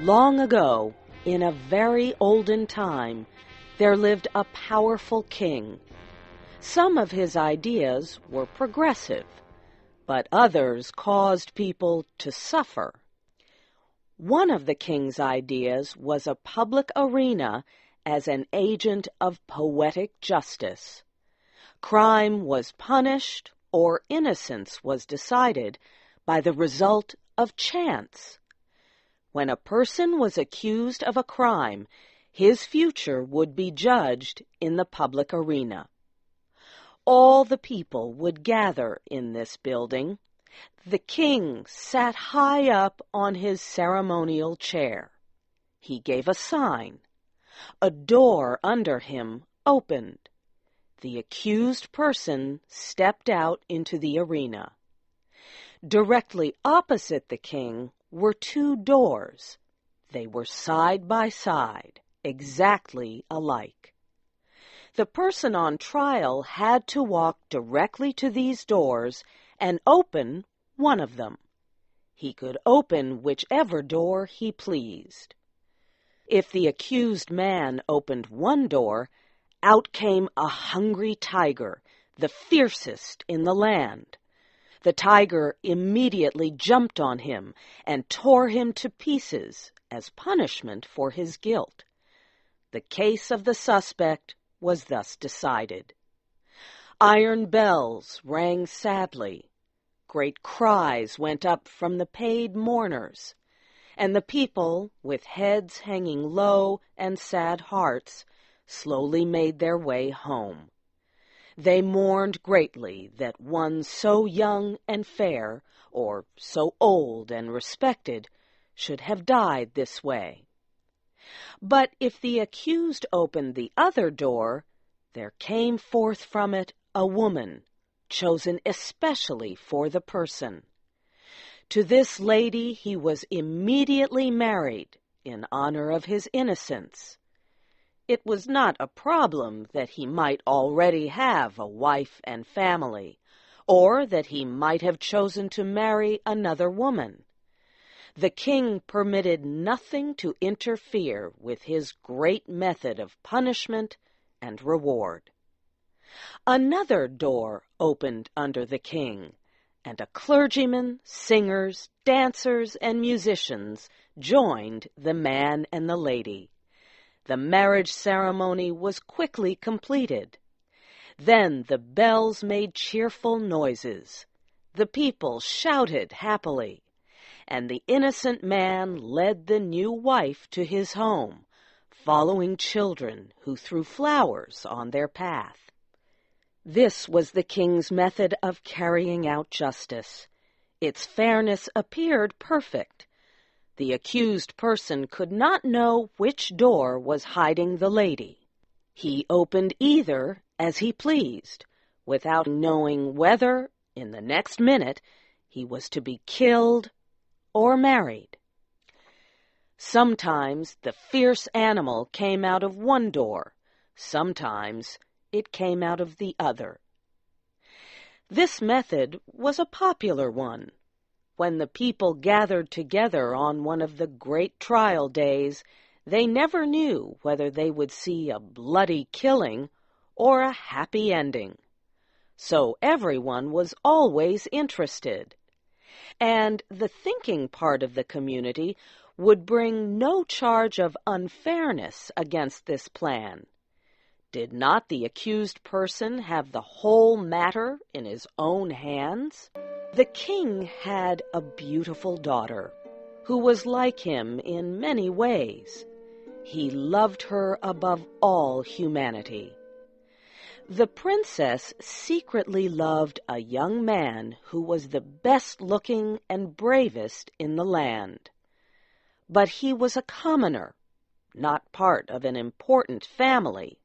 Long ago, in a very olden time, there lived a powerful king. Some of his ideas were progressive, but others caused people to suffer. One of the king's ideas was a public arena as an agent of poetic justice. Crime was punished or innocence was decided by the result of chance. When a person was accused of a crime, his future would be judged in the public arena. All the people would gather in this building. The king sat high up on his ceremonial chair. He gave a sign. A door under him opened. The accused person stepped out into the arena. Directly opposite the king were two doors. They were side by side, exactly alike. The person on trial had to walk directly to these doors and open one of them. He could open whichever door he pleased. If the accused man opened one door, out came a hungry tiger, the fiercest in the land. The tiger immediately jumped on him and tore him to pieces as punishment for his guilt. The case of the suspect was thus decided. Iron bells rang sadly. Great cries went up from the paid mourners, and the people, with heads hanging low and sad hearts, slowly made their way home. They mourned greatly that one so young and fair, or so old and respected, should have died this way. But if the accused opened the other door, there came forth from it a woman, chosen especially for the person. To this lady he was immediately married in honor of his innocence. It was not a problem that he might already have a wife and family, or that he might have chosen to marry another woman. The king permitted nothing to interfere with his great method of punishment and reward. Another door opened under the king, and a clergyman, singers, dancers, and musicians joined the man and the lady. The marriage ceremony was quickly completed. Then the bells made cheerful noises. The people shouted happily, and the innocent man led the new wife to his home, following children who threw flowers on their path. This was the king's method of carrying out justice. Its fairness appeared perfect. The accused person could not know which door was hiding the lady. He opened either as he pleased, without knowing whether, in the next minute, he was to be killed or married. Sometimes the fierce animal came out of one door, sometimes it came out of the other. This method was a popular one. When the people gathered together on one of the great trial days, they never knew whether they would see a bloody killing or a happy ending. So everyone was always interested. And the thinking part of the community would bring no charge of unfairness against this plan. Did not the accused person have the whole matter in his own hands? The king had a beautiful daughter, who was like him in many ways. He loved her above all humanity. The princess secretly loved a young man who was the best-looking and bravest in the land. But he was a commoner, not part of an important family.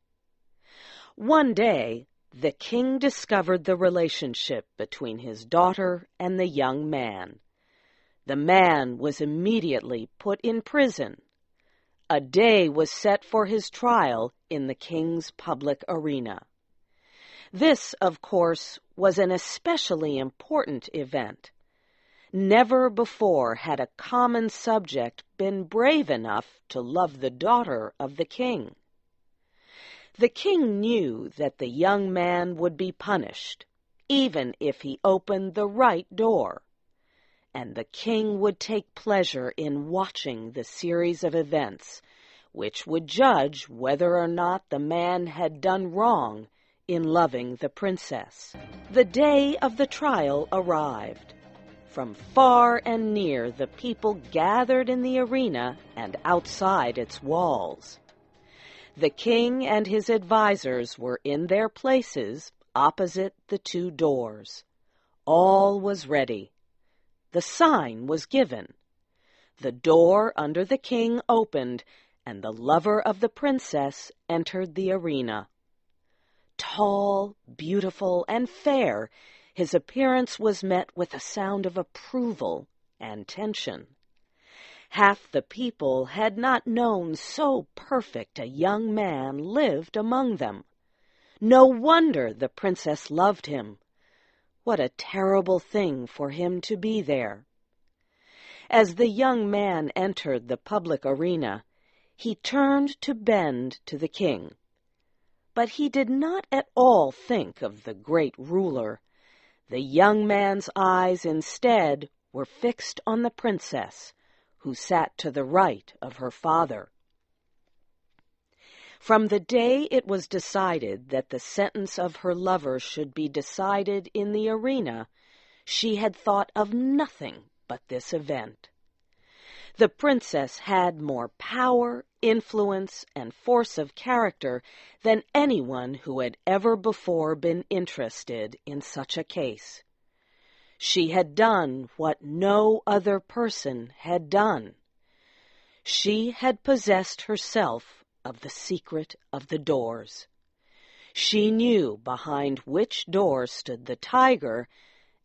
One day, the king discovered the relationship between his daughter and the young man. The man was immediately put in prison. A day was set for his trial in the king's public arena. This, of course, was an especially important event. Never before had a common subject been brave enough to love the daughter of the king. The king knew that the young man would be punished, even if he opened the right door, and the king would take pleasure in watching the series of events which would judge whether or not the man had done wrong in loving the princess. The day of the trial arrived. From far and near the people gathered in the arena and outside its walls. The king and his advisers were in their places opposite the two doors. All was ready. The sign was given. The door under the king opened, and the lover of the princess entered the arena. Tall, beautiful, and fair, his appearance was met with a sound of approval and tension. Half the people had not known so perfect a young man lived among them. No wonder the princess loved him. What a terrible thing for him to be there. As the young man entered the public arena, he turned to bend to the king. But he did not at all think of the great ruler. The young man's eyes instead were fixed on the princess, who sat to the right of her father. From the day it was decided that the sentence of her lover should be decided in the arena, she had thought of nothing but this event. The princess had more power, influence, and force of character than anyone who had ever before been interested in such a case. She had done what no other person had done. She had possessed herself of the secret of the doors. She knew behind which door stood the tiger,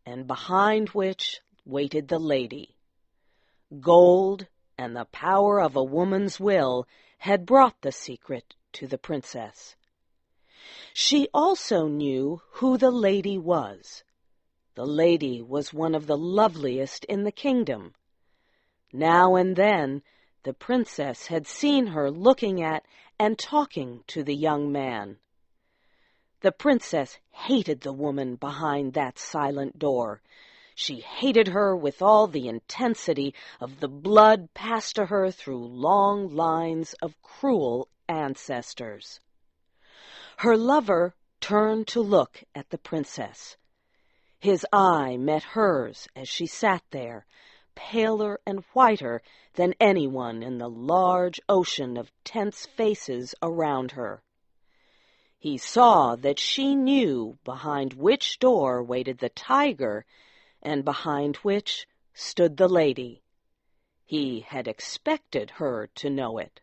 and behind which waited the lady. Gold and the power of a woman's will had brought the secret to the princess. She also knew who the lady was. The lady was one of the loveliest in the kingdom. Now and then the princess had seen her looking at and talking to the young man. The princess hated the woman behind that silent door. She hated her with all the intensity of the blood passed to her through long lines of cruel ancestors. Her lover turned to look at the princess. His eye met hers as she sat there, paler and whiter than anyone in the large ocean of tense faces around her. He saw that she knew behind which door waited the tiger and behind which stood the lady. He had expected her to know it.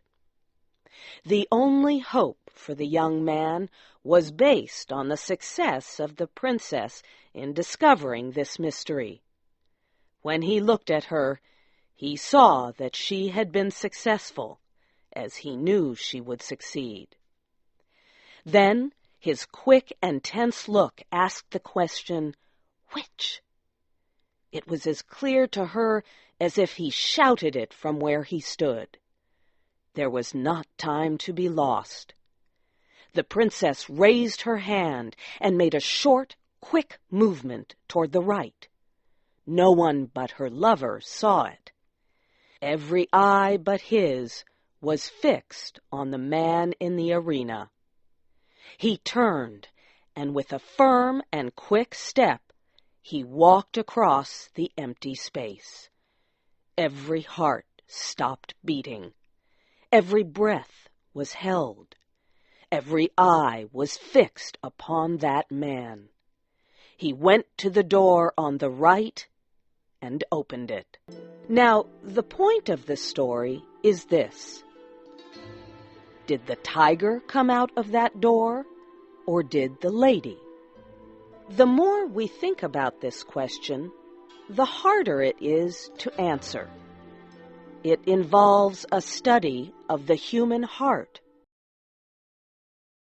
The only hope for the young man was based on the success of the princess in discovering this mystery. When he looked at her, he saw that she had been successful, as he knew she would succeed. Then his quick and tense look asked the question, "Which?" It was as clear to her as if he shouted it from where he stood. There was not time to be lost. The princess raised her hand and made a short, quick movement toward the right. No one but her lover saw it. Every eye but his was fixed on the man in the arena. He turned, and with a firm and quick step, he walked across the empty space. Every heart stopped beating. Every breath was held. Every eye was fixed upon that man. He went to the door on the right and opened it. Now, the point of the story is this. Did the tiger come out of that door, or did the lady? The more we think about this question, the harder it is to answer. It involves a study of the human heart,